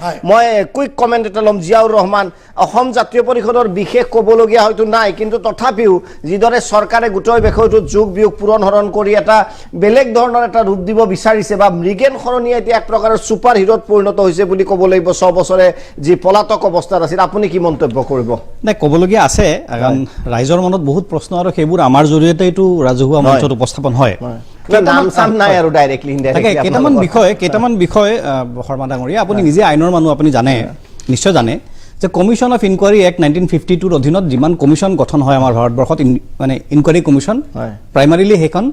মই quick comment এটা লম জিয়াউৰ ৰহমান অসম জাতীয় পৰিষদৰ বিশেষ কবলগীয়া হয়তো নাই কিন্তু তথাপিও যিদৰে চৰকাৰে গোটেই বিষয়টো যোগ বিয়োগ পূৰণ হৰণ কৰি এটা বেলেগ ধৰণৰ এটা ৰূপ দিব বিচাৰিছে বা মৃগেন খৰণীয়া এতিয়া এক প্ৰকাৰৰ সুপাৰ হিৰোত পৰিণত হৈছে বুলি ক'ব লাগিব 6 বছৰে যি পলাতক অৱস্থাত আছিল আপুনি কি মন্তব্য কৰিব নাই কবলগীয়া আছে কাৰণ ৰাইজৰ মনত বহুত প্ৰশ্ন আৰু সেইবোৰ আমাৰ জৰিয়তে এইটো ৰাজহুৱা মঞ্চত উপস্থাপন হয় নাম সাম নাই আৰু ডাইৰেক্টলি ইনডাইৰেক্টলি কেইটামান বিষয় শৰ্মা ডাঙৰীয়া আপুনি নিজে আইনৰ মানুহ আপুনি জানে নিশ্চয় জানে যে কমিশন অফ ইনকুৱাৰী এক্ট 1952 ৰ অধীনত যিমান কমিশন গঠন হয় আমাৰ ভাৰতবৰ্ষত মানে ইনকুৱাৰী কমিশন প্ৰাইমাৰীলি সেইখন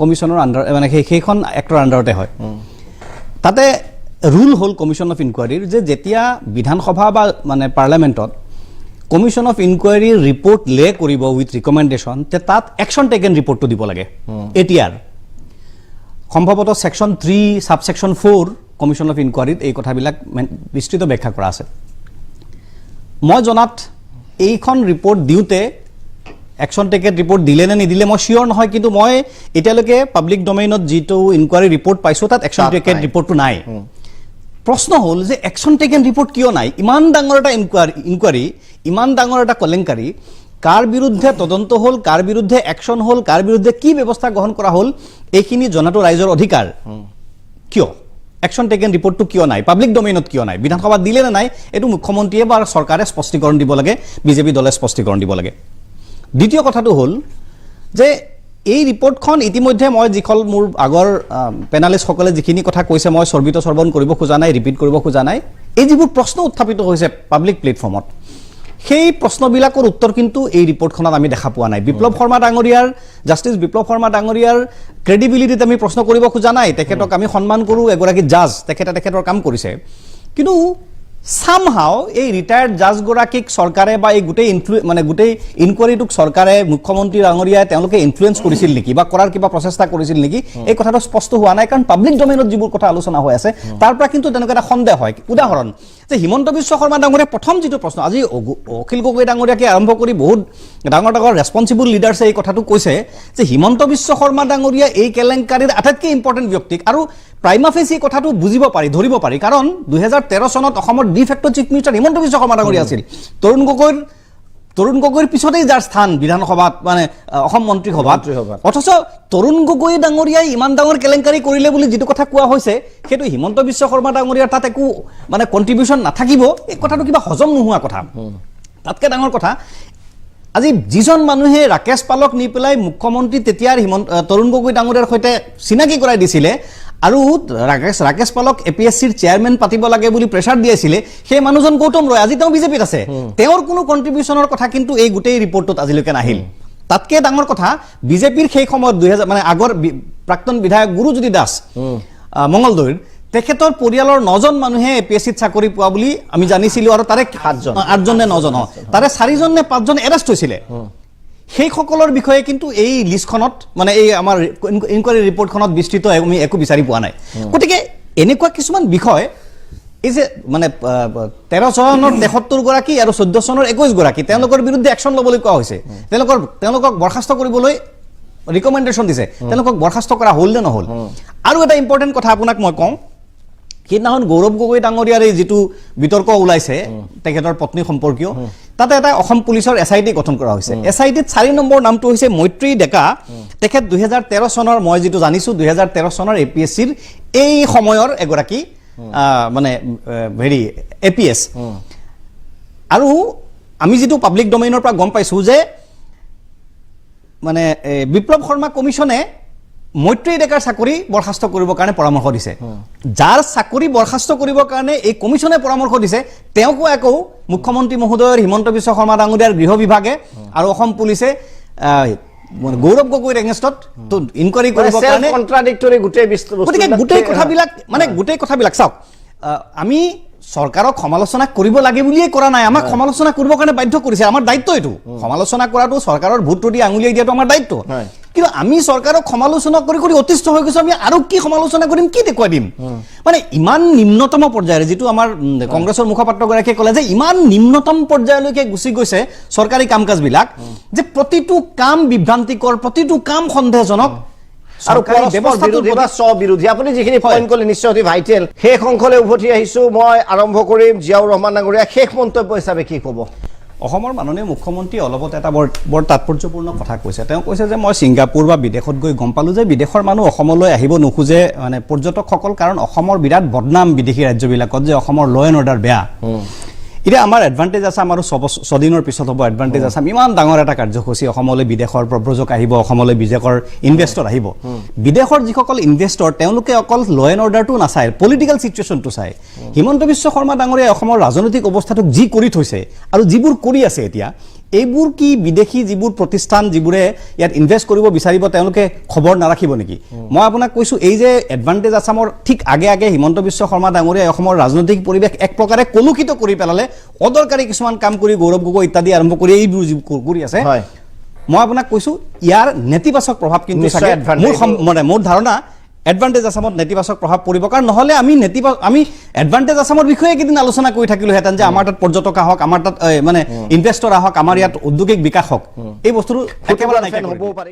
কমিশনৰ আন্ডাৰ মানে সেইখন এক্টৰ আন্ডাৰতে হয় তাতে ৰুল হ'ল কমিশন অফ ইনকুৱাৰীৰ যে যেতিয়া বিধানসভা বা মানে পাৰ্লামেণ্টত কমিশন অফ ইনকুৱাৰী ৰিপৰ্ট লে কৰিব উইথ ৰিকমেণ্ডেশ্যন তে তাত একশ্যন টেকেন ৰিপৰ্টটো দিব লাগে এতিয়াৰ সম্ভৱতঃ সেকশন 3 সাবসেকশন 4 কমিশন অফ ইনকুৱাৰীত এই কথাবিলাক বিস্তৃত ব্যাখ্যা কৰা আছে মই জনাত এইখন ৰিপৰ্ট দিওতে একশ্যন টেকেন ৰিপৰ্ট দিলে নে নিদিলে মই শিওৰ নহয় কিন্তু মই এতিয়ালৈকে পাব্লিক ডোমেইনত যিটো ইনকুৱাৰী ৰিপৰ্ট পাইছো তাত একশ্যন টেকেন ৰিপৰ্টটো নাই প্ৰশ্ন হ'ল যে একশ্যন টেকেন ৰিপৰ্ট কিয় নাই ইমান ডাঙৰ এটা ইনকুৱাৰী ইমান ডাঙৰ এটা কলেংকাৰী কাৰ বিৰুদ্ধে তদন্ত হ'ল কাৰ বিৰুদ্ধে একশ্যন হ'ল কাৰ বিৰুদ্ধে কি ব্যৱস্থা গ্ৰহণ কৰা হ'ল এইখিনি জনাটো ৰাইজৰ অধিকাৰ কিয় একশ্যন টেকেন ৰিপৰ্টটো কিয় নাই পাব্লিক ডোমেইনত কিয় নাই বিধানসভাত দিলে নে নাই এইটো মুখ্যমন্ত্ৰীয়ে বা চৰকাৰে স্পষ্টীকৰণ দিব লাগে বিজেপি দলে স্পষ্টীকৰণ দিব লাগে দ্বিতীয় কথাটো হ'ল যে এই ৰিপৰ্টখন ইতিমধ্যে মই যিখন মোৰ আগৰ পেনালিষ্টসকলে যিখিনি কথা কৈছে মই সৰ্বিত সৰ্বন কৰিব খোজা নাই ৰিপিট কৰিব খোজা নাই এই যিবোৰ প্ৰশ্ন উত্থাপিত হৈছে পাব্লিক প্লেটফৰ্মত সেই প্ৰশ্নবিলাকৰ উত্তৰ কিন্তু এই ৰিপৰ্টখনত আমি দেখা পোৱা নাই বিপ্লৱ শৰ্মা ডাঙৰীয়াৰ জাষ্টিস বিপ্লৱ শৰ্মা ডাঙৰীয়াৰ ক্ৰেডিবিলিটিত আমি প্ৰশ্ন কৰিব খোজা নাই তেখেতক আমি সন্মান কৰোঁ এগৰাকী জাজ তেখেতৰ কাম কৰিছে কিন্তু সামহাও এই ৰিটায়াৰ্ড জাজগৰাকীক চৰকাৰে বা এই গোটেই মানে গোটেই ইনকুৱাৰীটোক চৰকাৰে মুখ্যমন্ত্ৰী ডাঙৰীয়াই তেওঁলোকে ইনফ্লুৱেঞ্চ কৰিছিল নেকি বা কৰাৰ কিবা প্ৰচেষ্টা কৰিছিল নেকি এই কথাটো স্পষ্ট হোৱা নাই কাৰণ পাব্লিক ডোমেইনত যিবোৰ কথা আলোচনা হৈ আছে তাৰ পৰা কিন্তু তেনেকুৱা এটা সন্দেহ হয় উদাহৰণ যে হিমন্ত বিশ্ব শৰ্মা ডাঙৰীয়া প্ৰথম যিটো প্ৰশ্ন আজি অখিল গগৈ ডাঙৰীয়াকে আৰম্ভ কৰি বহুত ডাঙৰ ডাঙৰ ৰেছপন্সিবল লিডাৰ্ছে এই কথাটো কৈছে যে হিমন্ত বিশ্ব শৰ্মা ডাঙৰীয়া এই কেলেংকাৰীৰ আটাইতকৈ ইম্পৰ্টেণ্ট ব্যক্তিক আৰু প্ৰাইমা ফেচি কথাটো বুজিব পাৰি ধৰিব পাৰি কাৰণ 2013 চনত অসমৰ D ফেক্টো chief minister Himanta Biswa Sarma ডাঙৰীয়া আছিল তৰুণ গগৈৰ পিছতেই যাৰ স্থান বিধানসভাত মানে অসম মন্ত্ৰীসভাত অথচ তৰুণ গগৈ ডাঙৰীয়াই ইমান ডাঙৰ কেলেংকাৰী কৰিলে বুলি যিটো কথা কোৱা হৈছে সেইটো হিমন্ত বিশ্ব শৰ্মা ডাঙৰীয়াৰ তাত একো মানে কণ্ট্ৰিবিউশ্যন নাথাকিব এই কথাটো কিবা হজম নোহোৱা কথা তাতকৈ ডাঙৰ কথা আজি যিজন মানুহে ৰাকেশ পালক নি পেলাই মুখ্যমন্ত্ৰী তেতিয়াৰ তৰুণ গগৈ ডাঙৰীয়াৰ সৈতে চিনাকি কৰাই দিছিলে আৰু ৰাকেশ পালক এপিএছচিৰ চেয়াৰমেন পাতিব লাগে বুলি প্ৰেছাৰ দিয়েছিলে সেই মানুহজন গৌতম ৰয় আজি তেওঁ বিজেপিত আছে তেওঁৰ কোনো কণ্ট্ৰিবিউশ্যনৰ কথা কিন্তু এই গোটেই ৰিপৰ্টত আজিলৈকে নাহিল তাতকৈ ডাঙৰ কথা বিজেপিৰ সেই সময়ত 2000 মানে আগৰ প্ৰাক্তন বিধায়ক গুৰুজ্যোতি দাস মঙলদৈৰ তেখেতৰ পৰিয়ালৰ 9জন মানুহে এপিএছচিত চাকৰি পোৱা বুলি আমি জানিছিলো আৰু তাৰে 8জন নে 9জন তাৰে 4জন নে 5জন এৰেষ্ট হৈছিলে সেইসকলৰ বিষয়ে কিন্তু এই লিষ্টখনত মানে এই আমাৰ ইনকুৱাৰী ৰিপৰ্টখনত বিস্তৃত আমি একো বিচাৰি পোৱা নাই গতিকে এনেকুৱা কিছুমান বিষয় এই যে মানে 13 চনৰ 73 গৰাকী আৰু 14 চনৰ 21 গৰাকী তেওঁলোকৰ বিৰুদ্ধে একশ্যন ল'বলৈ কোৱা হৈছে তেওঁলোকক বৰখাস্ত কৰিবলৈ ৰিকমেণ্ডেশ্যন দিছে তেওঁলোকক বৰখাস্ত কৰা হ'ল নে নহ'ল আৰু এটা ইম্পৰ্টেণ্ট কথা আপোনাক মই কওঁ সেইদিনাখন গৌৰৱ গগৈ ডাঙৰীয়াৰ এই যিটো বিতৰ্ক ওলাইছে তেখেতৰ পত্নী সম্পৰ্কীয় তাতে এটা অসম পুলিচৰ এছআইটি গঠন কৰা হৈছে এছআইটিত 4 নম্বৰ নামটো হৈছে মৈত্ৰী ডেকা তেখেত 2013 চনৰ মই যিটো জানিছোঁ 2013 চনৰ এপিএছচিৰ এই সময়ৰ এগৰাকী মানে হেৰি এপিএছ আৰু আমি যিটো পাব্লিক ডোমেইনৰ পৰা গম পাইছোঁ যে মানে বিপ্লৱ শৰ্মা কমিশনে মৈত্ৰী ডেকাৰ চাকৰি বৰখাস্ত কৰিবৰ কাৰণে পৰামৰ্শ দিছে যাৰ চাকৰি বৰখাস্ত কৰিবৰ কাৰণে এই কমিশনে পৰামৰ্শ দিছে তেওঁকো আকৌ মুখ্যমন্ত্ৰী মহোদয়ৰ হিমন্ত বিশ্ব শৰ্মা ডাঙৰীয়াৰ গৃহ বিভাগে আৰু অসম পুলিচে গৌৰৱ গগৈৰ এগেইনষ্টত ইনকুৱাৰী কৰিবৰ কাৰণে কণ্ট্ৰাডিক্টৰী গোটেই কথাবিলাক চাওক আমি চৰকাৰক সমালোচনা কৰিব লাগে বুলিয়ে কৰা নাই আমাক সমালোচনা কৰিবৰ কাৰণে বাধ্য কৰিছে আমাৰ দায়িত্ব এইটো সমালোচনা কৰাটো চৰকাৰৰ ভোটটো দি আঙুলিয়াই দিয়াটো আমাৰ দায়িত্ব কিন্তু আমি চৰকাৰক সমালোচনা কৰি কৰি অতিষ্ঠ হৈ গৈছোঁ আমি আৰু কি সমালোচনা কৰিম কি দেখুৱাই দিম মানে ইমান নিম্নতম পৰ্যায়ৰে যিটো আমাৰ কংগ্ৰেছৰ মুখপাত্ৰগৰাকীয়ে ক'লে যে ইমান নিম্নতম পৰ্যায়লৈকে গুচি গৈছে চৰকাৰী কাম কাজবিলাক যে প্ৰতিটো কাম বিভ্ৰান্তিকৰ প্ৰতিটো কাম সন্দেহজনক আৰু চৰকাৰী পৰস্পৰ ব্যৱস্থাটোৰ বিৰোধী বা স্ববিৰোধী আপুনি যিখিনি পইণ্ট ক'লে নিশ্চয় অতি ভাইটেল শেষ অংশলৈ উভতি আহিছোঁ মই আৰম্ভ কৰিম জিয়াউৰ ৰহমান ডাঙৰীয়া শেষ মন্তব্য হিচাপে কি ক'ব অসমৰ মাননীয় মুখ্যমন্ত্ৰীয়ে অলপতে এটা বৰ তাৎপৰ্যপূৰ্ণ কথা কৈছে তেওঁ কৈছে যে মই ছিংগাপুৰ বা বিদেশত গৈ গম পালোঁ যে বিদেশৰ মানুহ অসমলৈ আহিব নোখোজে মানে পৰ্যটকসকল কাৰণ অসমৰ বিৰাট বদনাম বিদেশী ৰাজ্যবিলাকত যে অসমৰ ল' এণ্ড অৰ্ডাৰ বেয়া এতিয়া আমাৰ এডভান্টেজ আছে আমাৰ ছদিনৰ পিছত হ'ব এডভান্টেজ আছে ইমান ডাঙৰ এটা কাৰ্যসূচী অসমলৈ বিদেশৰ প্ৰব্ৰজক আহিব অসমলৈ বিদেশৰ ইনভেষ্টৰ আহিব বিদেশৰ যিসকল ইনভেষ্টৰ তেওঁলোকে অকল ল' এণ্ড অৰ্ডাৰটো নাচায় পলিটিকেল চিটুৱেশ্যনটো চায় হিমন্ত বিশ্ব শৰ্মা ডাঙৰীয়াই অসমৰ ৰাজনৈতিক অৱস্থাটোক যি কৰি থৈছে আৰু যিবোৰ কৰি আছে এতিয়া এইবোৰ কি বিদেশী যিবোৰ প্ৰতিষ্ঠান যিবোৰে ইয়াত ইনভেষ্ট কৰিব বিচাৰিব তেওঁলোকে খবৰ নাৰাখিব নেকি মই আপোনাক কৈছোঁ এই যে এডভান্টেজ আছামৰ ঠিক আগে আগে হিমন্ত বিশ্ব শৰ্মা ডাঙৰীয়াই অসমৰ ৰাজনৈতিক পৰিৱেশ এক প্ৰকাৰে কলুষিত কৰি পেলালে অদৰকাৰী কিছুমান কাম কৰি গৌৰৱ গগৈ ইত্যাদি আৰম্ভ কৰি এইবোৰ যি কৰি আছে মই আপোনাক কৈছোঁ ইয়াৰ নেতিবাচক প্ৰভাৱ কিন্তু মোৰ ধাৰণা এডভান্টেজ আছামত নেতিবাচক প্ৰভাৱ পৰিব কাৰণ নহ'লে আমি এডভান্টেজ আছামৰ বিষয়ে কেইদিন আলোচনা কৰি থাকিলোহেঁতেন যে আমাৰ তাত পৰ্যটক আহক আমাৰ তাত মানে ইনভেষ্টৰ আহক আমাৰ ইয়াত ঔদ্যোগিক বিকাশ হওক এই বস্তুটো একেবাৰে নাইকিয়া হ'ব পাৰে